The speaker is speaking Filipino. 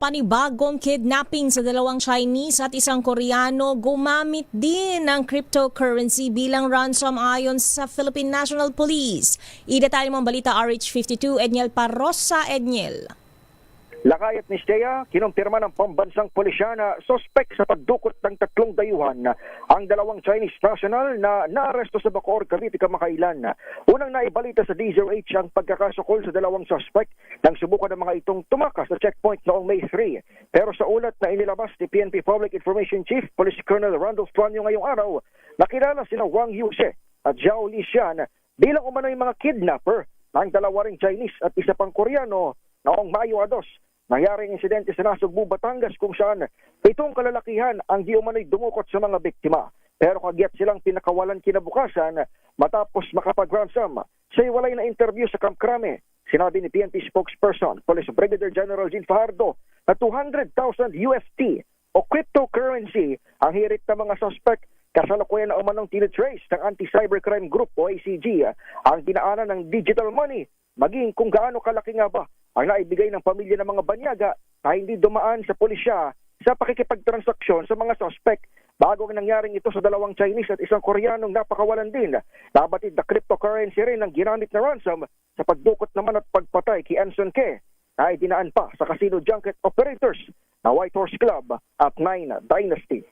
Panibagong kidnapping sa dalawang Chinese at isang Koreano gumamit din ng cryptocurrency bilang ransom ayon sa Philippine National Police. Idetalye mo ang balita RH52, Edniel Parrosa. Edniel. Lakay at Nistea, kinumpirma ng pambansang pulisya na sospek sa pagdukot ng tatlong dayuhan ang dalawang Chinese national na naaresto sa Bacoor, Cavite kamakailan. Unang naibalita sa DZRH ang pagkakasukol sa dalawang sospek nang subukan ng mga itong tumakas sa checkpoint noong May 3. Pero sa ulat na inilabas ni PNP Public Information Chief Police Colonel Randolph Tuanyo ngayong araw, nakilala sina Wang Yuse at Zhao Lixian bilang umano'y mga kidnapper ng dalawa ring Chinese at isa pang Koreano noong Mayo 2. Nangyaring insidente sa Nasugbu, Batangas kung saan 7 kalalakihan ang di umano'y dumukot sa mga biktima. Pero kagyat silang pinakawalan kinabukasan matapos makapag-ransom. Sa iwalay na interview sa Camp Crame, sinabi ni PNP spokesperson, Police Brigadier General Jean Fajardo na 200,000 USD o cryptocurrency ang hirit ng mga suspect. Kasalukuyan na umanong tinitrace ng Anti-Cybercrime Group o ACG ang dinaanan ng digital money, maging kung gaano kalaki nga ba ang naibigay ng pamilya ng mga banyaga na hindi dumaan sa pulisya sa pakikipagtransaksyon sa mga suspect. Bago ang nangyaring ito sa dalawang Chinese at isang Koreanong napakawalan din, nabatid na cryptocurrency rin ang ginamit na ransom sa pagdukot naman at pagpatay kay Anson Ke na idinaan pa sa casino junket operators na White Horse Club at 9 Dynasty.